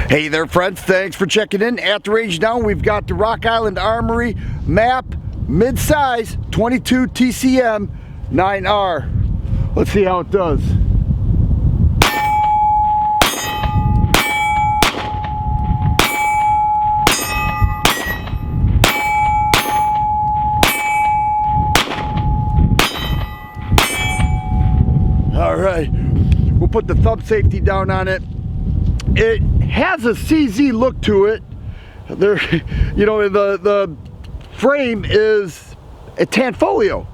Hey there friends, thanks for checking in. At the range now we've got the Rock Island Armory MAPP mid-size 22TCM9R. Let's see how it does. All right, we'll put the thumb safety down on it. It has a CZ look to it. There, you know, the frame is a Tanfolio.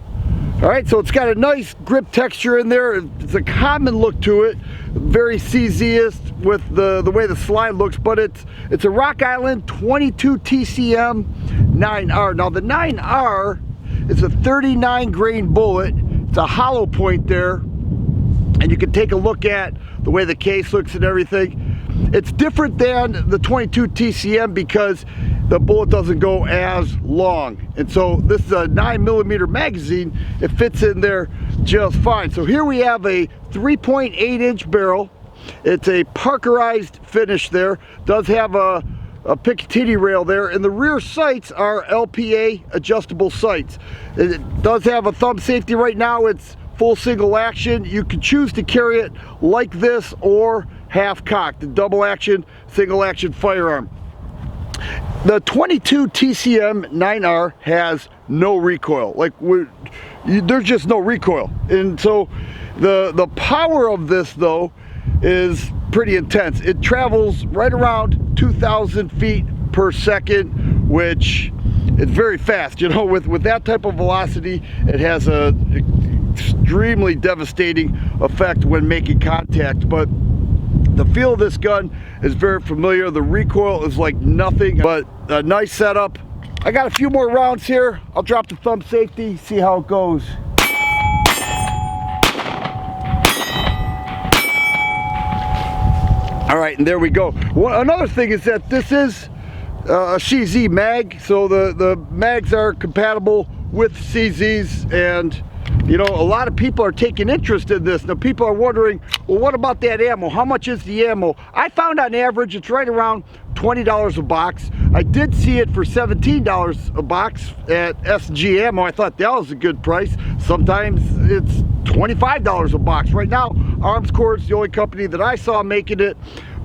All right, so it's got a nice grip texture in there. It's a common look to it, very CZ-ist with the way the slide looks, but it's a Rock Island 22TCM9R. Now the 9R is a 39 grain bullet. It's a hollow point there, and you can take a look at the way the case looks and everything. It's different than the 22TCM because the bullet doesn't go as long, and so this is a 9mm magazine. It fits in there just fine. So here we have a 3.8-inch barrel. It's a Parkerized finish there. Does have a Picatinny rail there, and the rear sights are LPA adjustable sights. It does have a thumb safety right now. It's full single action. You can choose to carry it like this or half cocked, the double action, single action firearm. The 22TCM9R has no recoil. Like, there's just no recoil. And so the power of this though is pretty intense. It travels right around 2,000 feet per second, which is very fast. You know, with that type of velocity, it has a extremely devastating effect when making contact. But the feel of this gun is very familiar. The recoil is like nothing, but a nice setup. I got a few more rounds here. I'll drop the thumb safety, see how it goes. All right, and there we go. Another thing is that this is a CZ mag, so the mags are compatible with CZs, and you know, a lot of people are taking interest in this. Now people are wondering, well, what about that ammo? How much is the ammo? I found on average it's right around $20 a box. I did see it for $17 a box at SG Ammo. I thought that was a good price. Sometimes it's $25 a box. Right now, Armscore is the only company that I saw making it.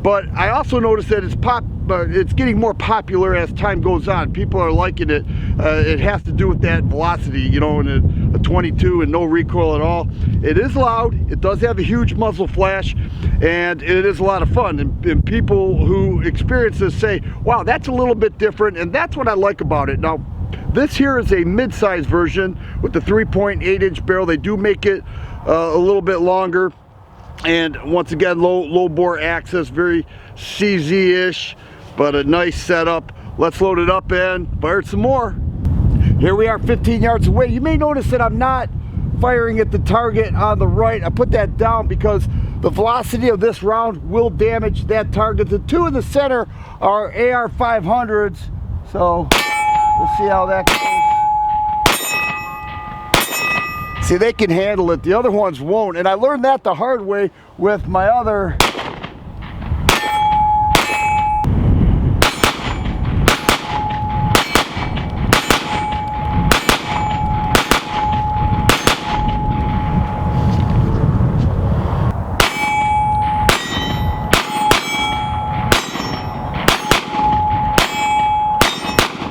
But I also noticed that it's getting more popular as time goes on. People are liking it. It has to do with that velocity, you know, and a 22 and no recoil at all. It is loud. It does have a huge muzzle flash, and it is a lot of fun. And people who experience this say, wow, that's a little bit different, and that's what I like about it. Now, this here is a mid-size version with the 3.8-inch barrel. They do make it a little bit longer. And once again, low bore access, very CZ-ish, but a nice setup. Let's load it up and fire some more. Here we are 15 yards away. You may notice that I'm not firing at the target on the right. I put that down because the velocity of this round will damage that target. The two in the center are AR-500s, so we'll see how that goes. See, they can handle it. The other ones won't. And I learned that the hard way with my other.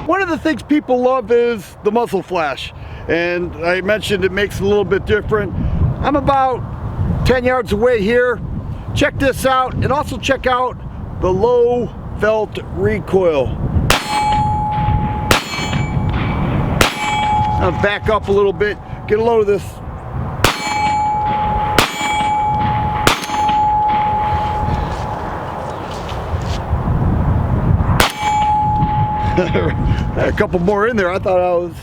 One of the things people love is the muzzle flash. And I mentioned it makes it a little bit different. I'm about 10 yards away here. Check this out, and also check out the low felt recoil. I'll back up a little bit, get a load of this. A couple more in there. I thought I was.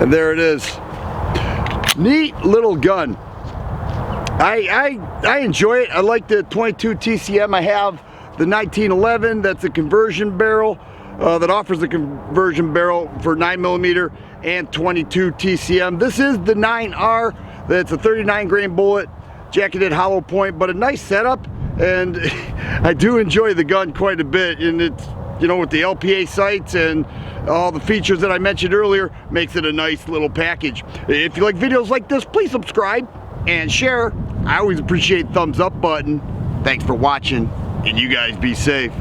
And there it is. Neat little gun. I enjoy it. I like the 22TCM. I have the 1911. That's a conversion barrel that offers a conversion barrel for 9mm and 22TCM. This is the 9R. That's a 39 grain bullet. jacketed hollow point, but a nice setup, and I do enjoy the gun quite a bit, and it's, you know, with the LPA sights and all the features that I mentioned earlier, makes it a nice little package. If you like videos like this, please subscribe and share. I always appreciate the thumbs up button. Thanks for watching, and you guys be safe.